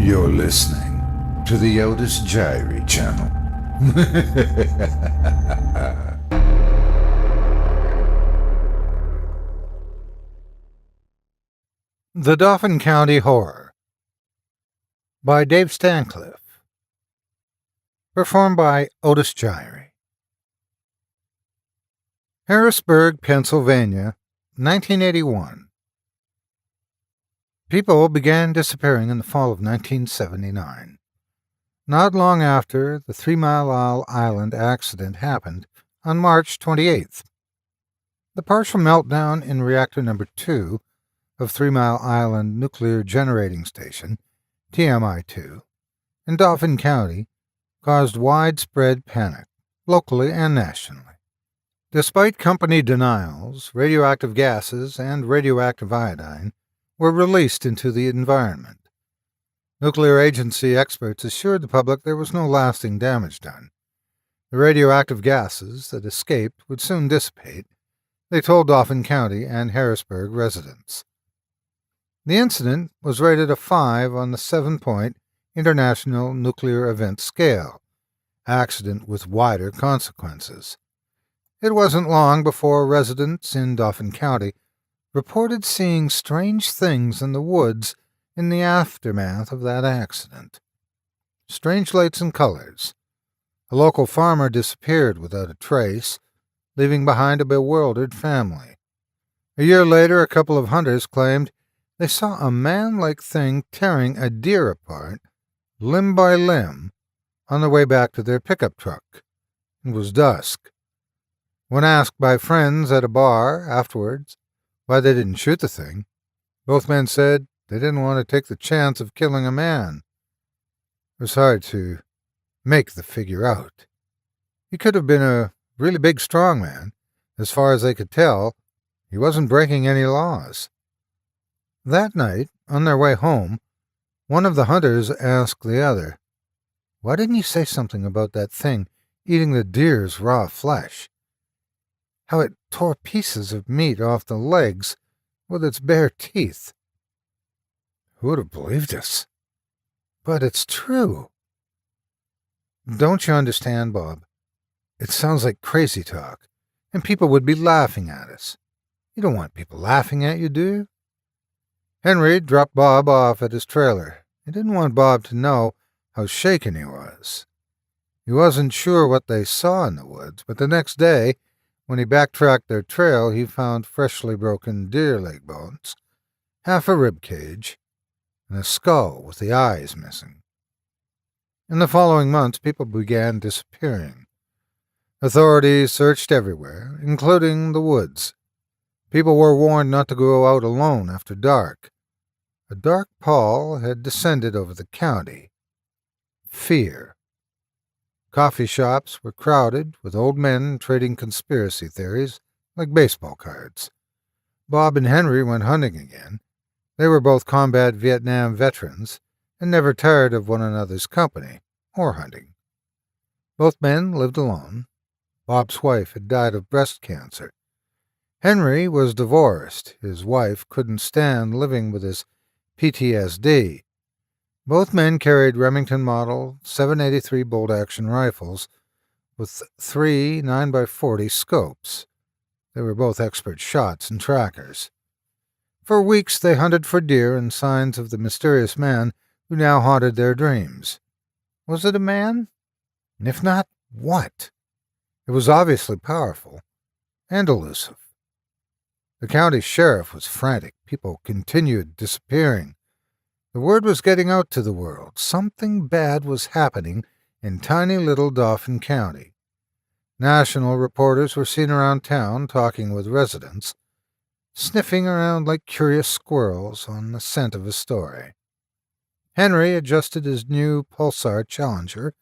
You're listening to the Otis Diary channel. The Dauphin County Horror by Dave Stancliff. Performed by Otis Diary. Harrisburg, Pennsylvania, 1981. People began disappearing in the fall of 1979. Not long after, the 3 Mile Island accident happened on March 28th. The partial meltdown in reactor number 2 of 3 Mile Island Nuclear Generating Station, TMI-2, in Dauphin County caused widespread panic, locally and nationally. Despite company denials, radioactive gases and radioactive iodine were released into the environment. Nuclear agency experts assured the public there was no lasting damage done. The radioactive gases that escaped would soon dissipate, they told Dauphin County and Harrisburg residents. The incident was rated a 5 on the 7-point International Nuclear Event Scale, accident with wider consequences. It wasn't long before residents in Dauphin County reported seeing strange things in the woods in the aftermath of that accident. Strange lights and colors. A local farmer disappeared without a trace, leaving behind a bewildered family. A year later, a couple of hunters claimed they saw a man-like thing tearing a deer apart, limb by limb, on the way back to their pickup truck. It was dusk. When asked by friends at a bar afterwards why they didn't shoot the thing, both men said they didn't want to take the chance of killing a man. It was hard to make the figure out. He could have been a really big, strong man. As far as they could tell, he wasn't breaking any laws. That night, on their way home, one of the hunters asked the other, "Why didn't you say something about that thing eating the deer's raw flesh? How it tore pieces of meat off the legs with its bare teeth." "Who would have believed us?" "But it's true." "Don't you understand, Bob? It sounds like crazy talk, and people would be laughing at us. You don't want people laughing at you, do you?" Henry dropped Bob off at his trailer. He didn't want Bob to know how shaken he was. He wasn't sure what they saw in the woods, but the next day, when he backtracked their trail, he found freshly broken deer leg bones, half a rib cage, and a skull with the eyes missing. In the following months, people began disappearing. Authorities searched everywhere, including the woods. People were warned not to go out alone after dark. A dark pall had descended over the county. Fear. Coffee shops were crowded with old men trading conspiracy theories like baseball cards. Bob and Henry went hunting again. They were both combat Vietnam veterans and never tired of one another's company or hunting. Both men lived alone. Bob's wife had died of breast cancer. Henry was divorced. His wife couldn't stand living with his PTSD. Both men carried Remington Model 783 bolt-action rifles with 3 9x40 scopes. They were both expert shots and trackers. For weeks they hunted for deer and signs of the mysterious man who now haunted their dreams. Was it a man? And if not, what? It was obviously powerful and elusive. The county sheriff was frantic. People continued disappearing. The word was getting out to the world. Something bad was happening in tiny little Dauphin County. National reporters were seen around town talking with residents, sniffing around like curious squirrels on the scent of a story. Henry adjusted his new Pulsar Challenger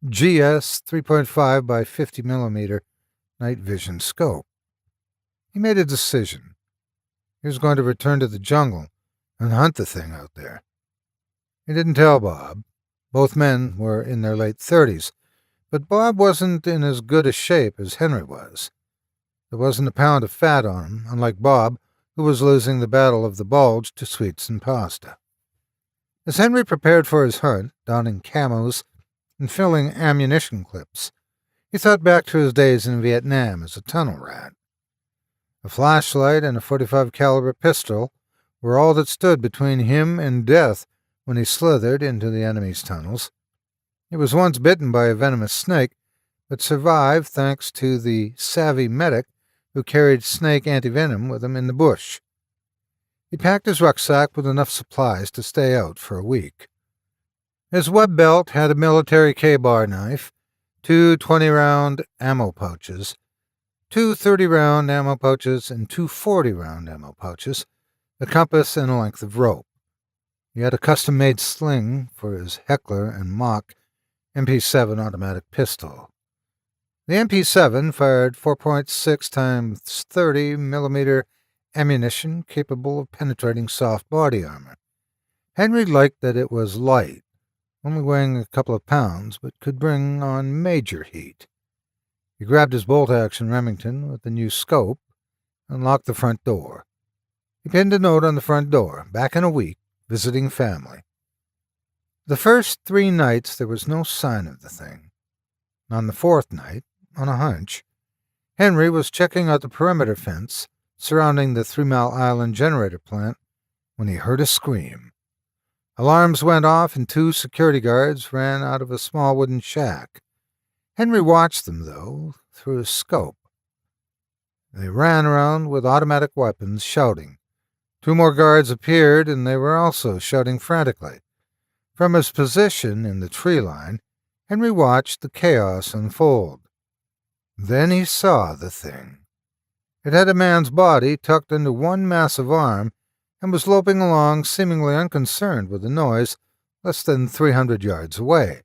GS 3.5 by 50 millimeter night vision scope. He made a decision. He was going to return to the jungle and hunt the thing out there. He didn't tell Bob. Both men were in their late 30s, but Bob wasn't in as good a shape as Henry was. There wasn't a pound of fat on him, unlike Bob, who was losing the battle of the bulge to sweets and pasta. As Henry prepared for his hunt, donning camos and filling ammunition clips, he thought back to his days in Vietnam as a tunnel rat. A flashlight and a .45 caliber pistol were all that stood between him and death when he slithered into the enemy's tunnels. He was once bitten by a venomous snake, but survived thanks to the savvy medic who carried snake antivenom with him in the bush. He packed his rucksack with enough supplies to stay out for a week. His web belt had a military K-bar knife, two 20-round ammo pouches, two 30-round ammo pouches, and two 40-round ammo pouches, a compass, and a length of rope. He had a custom-made sling for his Heckler and Mach MP7 automatic pistol. The MP7 fired 4.6 times 30 millimeter ammunition capable of penetrating soft body armor. Henry liked that it was light, only weighing a couple of pounds, but could bring on major heat. He grabbed his bolt-action Remington with the new scope and locked the front door. He pinned a note on the front door, back in a week, visiting family. The first 3 nights there was no sign of the thing. On the 4th night, on a hunch, Henry was checking out the perimeter fence surrounding the 3 Mile Island generator plant when he heard a scream. Alarms went off and 2 security guards ran out of a small wooden shack. Henry watched them, though, through his scope. They ran around with automatic weapons, shouting. 2 more guards appeared, and they were also shouting frantically. From his position in the tree line, Henry watched the chaos unfold. Then he saw the thing. It had a man's body tucked into one massive arm and was loping along, seemingly unconcerned with the noise, less than 300 yards away.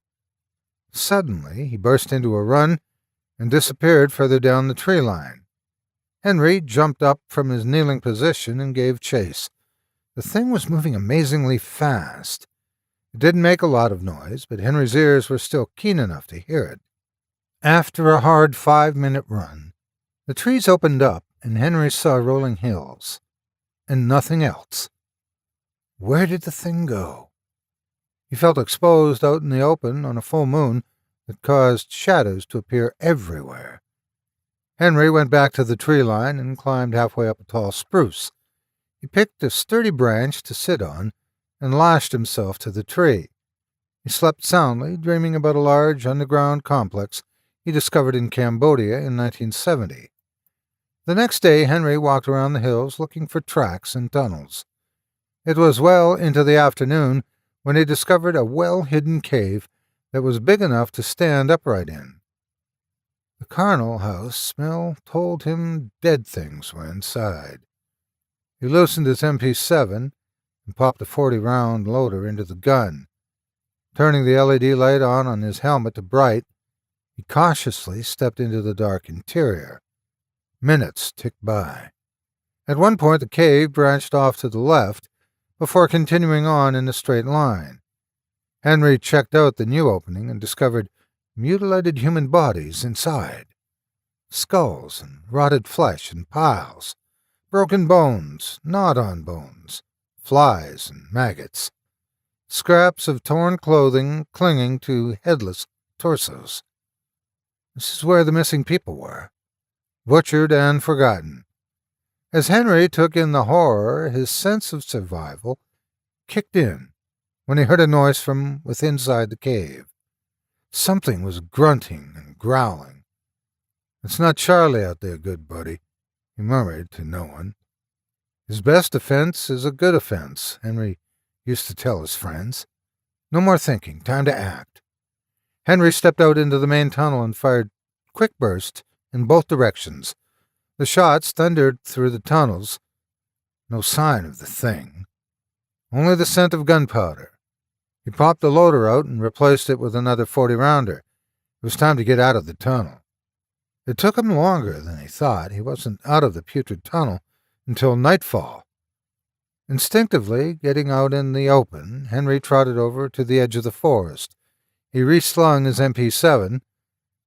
Suddenly, he burst into a run and disappeared further down the tree line. Henry jumped up from his kneeling position and gave chase. The thing was moving amazingly fast. It didn't make a lot of noise, but Henry's ears were still keen enough to hear it. After a hard 5-minute run, the trees opened up and Henry saw rolling hills, and nothing else. Where did the thing go? He felt exposed out in the open on a full moon that caused shadows to appear everywhere. Henry went back to the tree line and climbed halfway up a tall spruce. He picked a sturdy branch to sit on and lashed himself to the tree. He slept soundly, dreaming about a large underground complex he discovered in Cambodia in 1970. The next day, Henry walked around the hills looking for tracks and tunnels. It was well into the afternoon when he discovered a well-hidden cave that was big enough to stand upright in. The charnel house smell told him dead things were inside. He loosened his MP7 and popped a 40-round loader into the gun. Turning the LED light on his helmet to bright, he cautiously stepped into the dark interior. Minutes ticked by. At one point, the cave branched off to the left before continuing on in a straight line. Henry checked out the new opening and discovered mutilated human bodies inside. Skulls and rotted flesh in piles, broken bones, gnawed-on bones, flies and maggots, scraps of torn clothing clinging to headless torsos. This is where the missing people were, butchered and forgotten. As Henry took in the horror, his sense of survival kicked in when he heard a noise from within inside the cave. Something was grunting and growling. "It's not Charlie out there, good buddy," he murmured to no one. His best offense is a good offense, Henry used to tell his friends. No more thinking, time to act. Henry stepped out into the main tunnel and fired quick bursts in both directions. The shots thundered through the tunnels. No sign of the thing. Only the scent of gunpowder. He popped the loader out and replaced it with another 40-rounder. It was time to get out of the tunnel. It took him longer than he thought. He wasn't out of the putrid tunnel until nightfall. Instinctively, getting out in the open, Henry trotted over to the edge of the forest. He reslung his MP7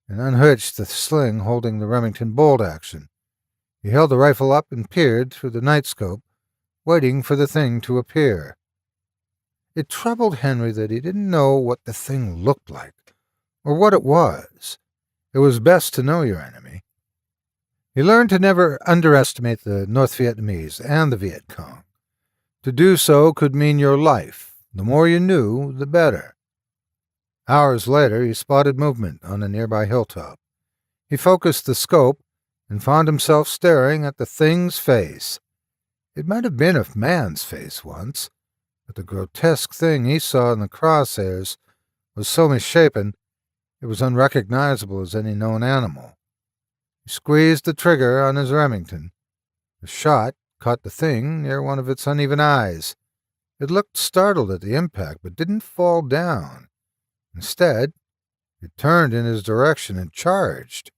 and unhitched the sling holding the Remington bolt action. He held the rifle up and peered through the night scope, waiting for the thing to appear. It troubled Henry that he didn't know what the thing looked like, or what it was. It was best to know your enemy. He learned to never underestimate the North Vietnamese and the Viet Cong. To do so could mean your life. The more you knew, the better. Hours later, he spotted movement on a nearby hilltop. He focused the scope and found himself staring at the thing's face. It might have been a man's face once, but the grotesque thing he saw in the crosshairs was so misshapen it was unrecognizable as any known animal. He squeezed the trigger on his Remington. The shot caught the thing near one of its uneven eyes. It looked startled at the impact, but didn't fall down. Instead, it turned in his direction and charged.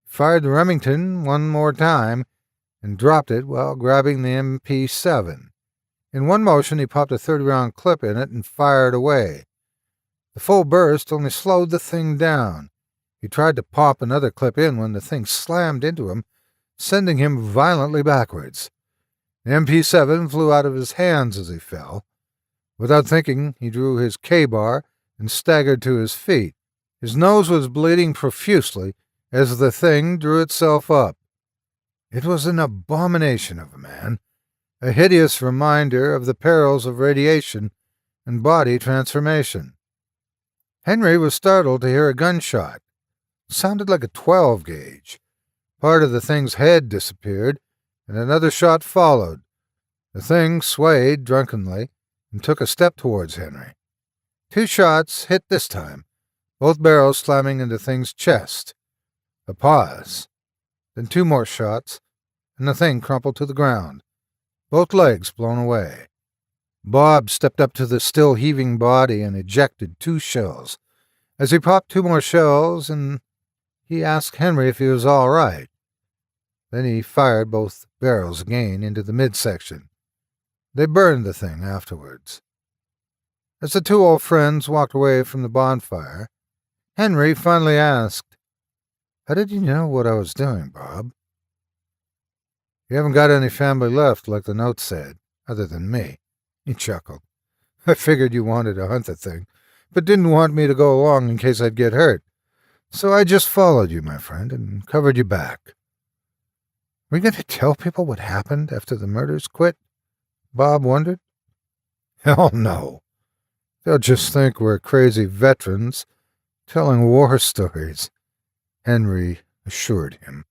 He fired the Remington one more time and dropped it while grabbing the MP7. In one motion, he popped a 30-round clip in it and fired away. The full burst only slowed the thing down. He tried to pop another clip in when the thing slammed into him, sending him violently backwards. The MP7 flew out of his hands as he fell. Without thinking, he drew his K-bar and staggered to his feet. His nose was bleeding profusely as the thing drew itself up. It was an abomination of a man, a hideous reminder of the perils of radiation and body transformation. Henry was startled to hear a gunshot. It sounded like a 12-gauge. Part of the thing's head disappeared, and another shot followed. The thing swayed drunkenly and took a step towards Henry. 2 shots hit this time, both barrels slamming into the thing's chest. A pause. Then 2 more shots, and the thing crumpled to the ground, both legs blown away. Bob stepped up to the still heaving body and ejected 2 shells. As he popped 2 more shells, and he asked Henry if he was all right. Then he fired both barrels again into the midsection. They burned the thing afterwards. As the 2 old friends walked away from the bonfire, Henry finally asked, "How did you know what I was doing, Bob?" "You haven't got any family left, like the note said, other than me," he chuckled. "I figured you wanted to hunt the thing, but didn't want me to go along in case I'd get hurt. So I just followed you, my friend, and covered your back." "Are we going to tell people what happened after the murders quit?" Bob wondered. "Hell no. They'll just think we're crazy veterans telling war stories," Henry assured him.